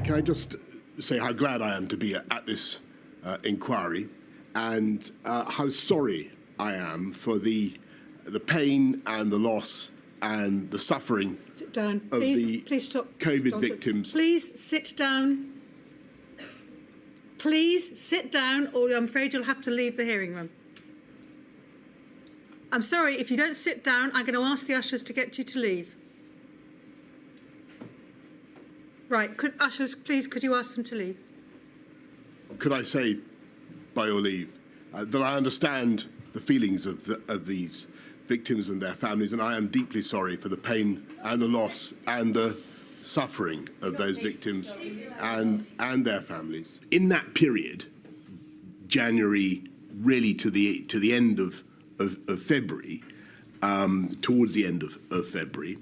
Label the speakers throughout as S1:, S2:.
S1: Can I just say how glad I am to be at this inquiry, and how sorry I am for the pain and the loss and the suffering
S2: sit down.
S1: of
S2: Please stop.
S1: COVID
S2: Johnson.
S1: victims.
S2: Please sit down. Please sit down, or I'm afraid you'll have to leave the hearing room. I'm sorry, if you don't sit down, I'm going to ask the ushers to get you to leave. Right, ushers, please, could you ask them to leave?
S1: Could I say, by your leave, that I understand the feelings of these victims and their families, and I am deeply sorry for the pain and the loss and the suffering of those victims and their families. In that period, January really to the end of February, towards the end of February,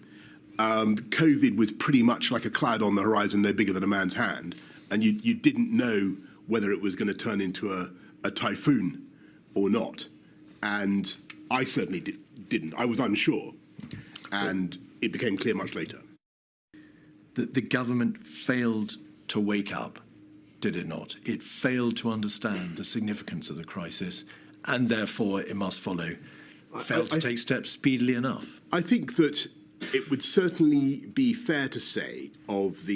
S1: COVID was pretty much like a cloud on the horizon, no bigger than a man's hand, and you didn't know whether it was going to turn into a typhoon or not. And I certainly didn't. I was unsure, and it became clear much later.
S3: The government failed to wake up, did it not? It failed to understand the significance of the crisis, and therefore it must follow, failed to take steps speedily enough.
S1: I think that it would certainly be fair to say of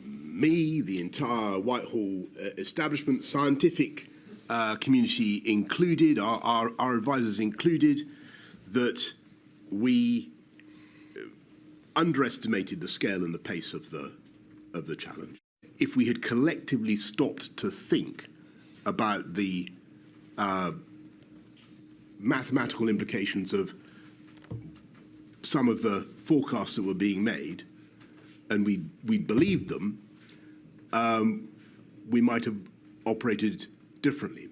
S1: me, the entire Whitehall establishment, scientific community included, our advisors included, that we underestimated the scale and the pace of the challenge. If we had collectively stopped to think about the mathematical implications of some of the forecasts that were being made, and we believed them, we might have operated differently.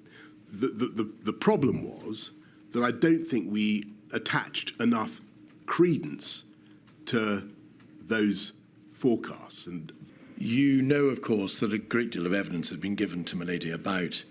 S1: The problem was that I don't think we attached enough credence to those forecasts. And
S3: you know, of course, that a great deal of evidence has been given to Milady about.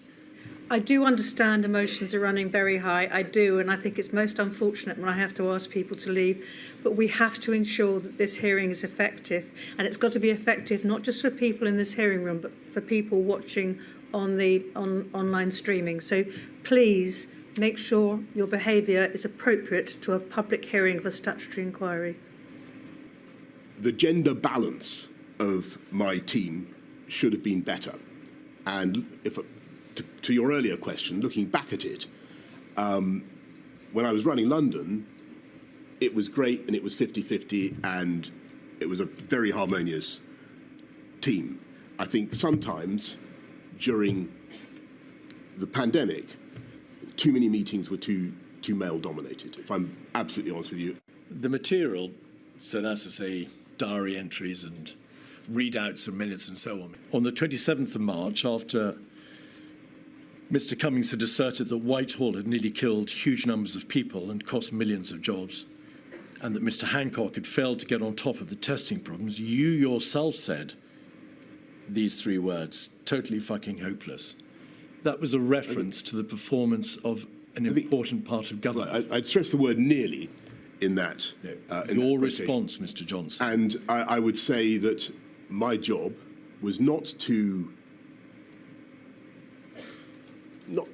S2: I do understand emotions are running very high. I do, and I think it's most unfortunate when I have to ask people to leave. But we have to ensure that this hearing is effective, and it's got to be effective not just for people in this hearing room, but for people watching on the online streaming. So please make sure your behaviour is appropriate to a public hearing of a statutory inquiry.
S1: The gender balance of my team should have been better. And to your earlier question, looking back at it, when I was running London, it was great and it was 50-50 and it was a very harmonious team. I think sometimes during the pandemic, too many meetings were too male-dominated, if I'm absolutely honest with you.
S3: The material, so that's to say diary entries and readouts of minutes and so on the 27th of March, after Mr. Cummings had asserted that Whitehall had nearly killed huge numbers of people and cost millions of jobs, and that Mr. Hancock had failed to get on top of the testing problems, you yourself said these three words, totally fucking hopeless. That was a reference to the performance of an important part of government.
S1: Right, I'd stress the word nearly in that.
S3: No, your response, Mr. Johnson.
S1: And I would say that my job was not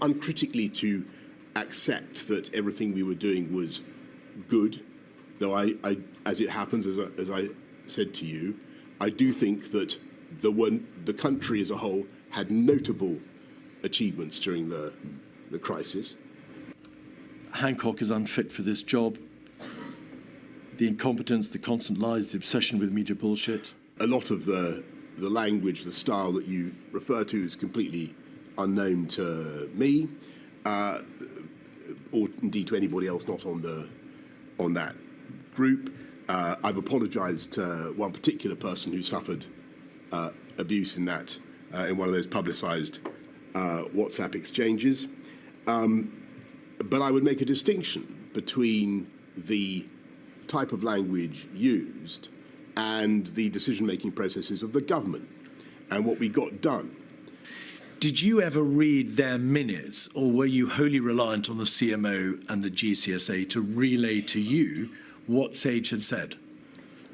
S1: uncritically to accept that everything we were doing was good, though I as it happens, as I said to you, I do think that the country as a whole had notable achievements during the crisis.
S3: Hancock is unfit for this job. The incompetence, the constant lies, the obsession with media bullshit.
S1: A lot of the language, the style that you refer to is completely unknown to me, or indeed to anybody else not on that group. I've apologised to one particular person who suffered abuse in one of those publicised WhatsApp exchanges. But I would make a distinction between the type of language used and the decision-making processes of the government and what we got done.
S3: Did you ever read their minutes, or were you wholly reliant on the CMO and the GCSA to relay to you what Sage had said?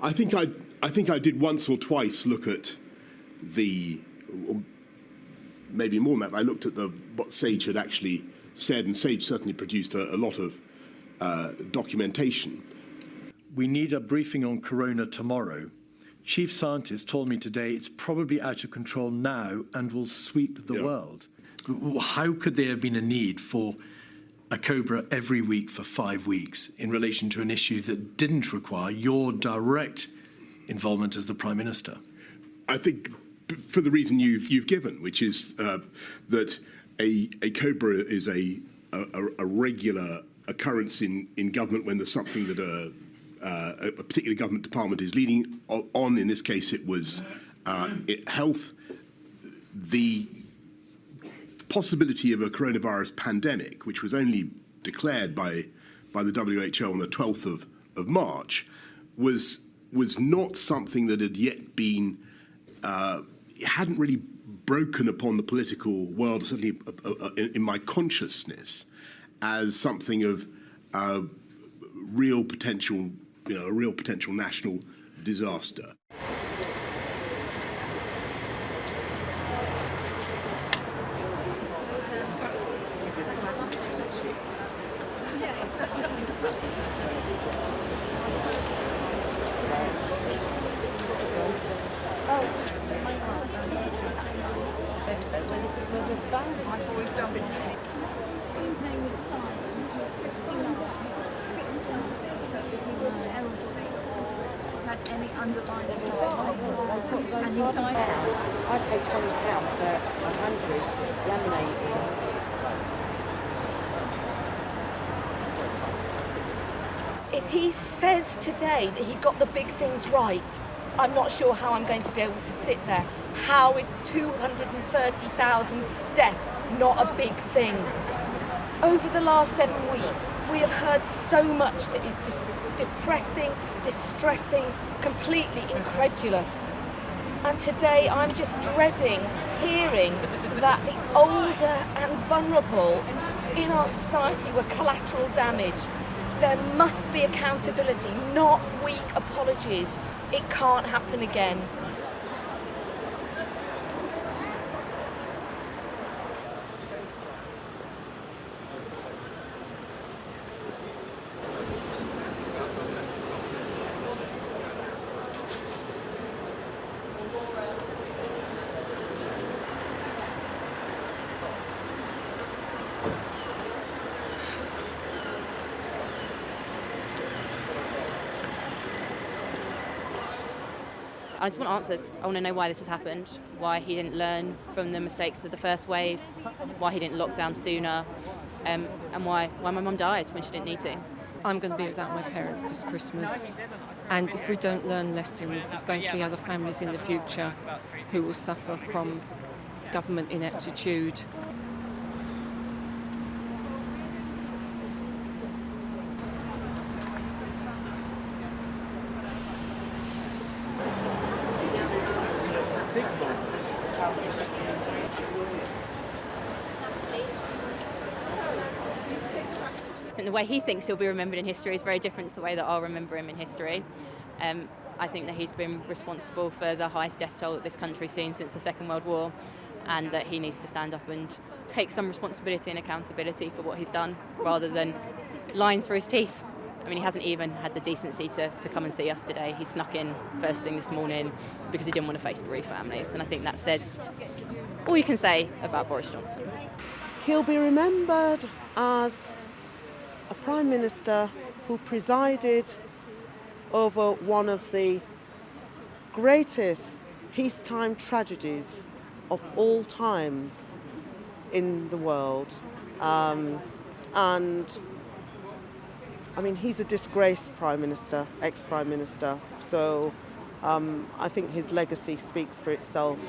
S1: I think I think I did once or twice look at or maybe more than that. I looked at what Sage had actually said, and Sage certainly produced a lot of documentation.
S3: We need a briefing on corona tomorrow. Chief scientist told me today it's probably out of control now and will sweep the world. How could there have been a need for a COBRA every week for 5 weeks in relation to an issue that didn't require your direct involvement as the Prime Minister?
S1: I think for the reason you've given, which is that a COBRA is a regular occurrence in government when there's something that a particular government department is leading on. In this case, it was health. The possibility of a coronavirus pandemic, which was only declared by the WHO on the 12th of March, was not something that had yet been, it hadn't really broken upon the political world, certainly in my consciousness, as something of real potential, a real potential national disaster.
S4: Any underlying and he died.
S5: I paid £20 for 100 laminating.
S6: If he says today that he got the big things right, I'm not sure how I'm going to be able to sit there. How is 230,000 deaths not a big thing? Over the last 7 weeks, we have heard so much that is depressing, distressing, completely incredulous. And today I'm just dreading hearing that the older and vulnerable in our society were collateral damage. There must be accountability, not weak apologies. It can't happen again.
S5: I just want answers. I want to know why this has happened, why he didn't learn from the mistakes of the first wave, why he didn't lock down sooner, and why my mum died when she didn't need to.
S7: I'm going to be without my parents this Christmas, and if we don't learn lessons, there's going to be other families in the future who will suffer from government ineptitude.
S5: And the way he thinks he'll be remembered in history is very different to the way that I'll remember him in history. I think that he's been responsible for the highest death toll that this country's seen since the Second World War, and that he needs to stand up and take some responsibility and accountability for what he's done, rather than lying through his teeth. I mean, he hasn't even had the decency to come and see us today. He snuck in first thing this morning because he didn't want to face bereaved families, and I think that says all you can say about Boris Johnson.
S8: He'll be remembered as a Prime Minister who presided over one of the greatest peacetime tragedies of all times in the world. And I mean, he's a disgraced Prime Minister, ex-Prime Minister, so I think his legacy speaks for itself.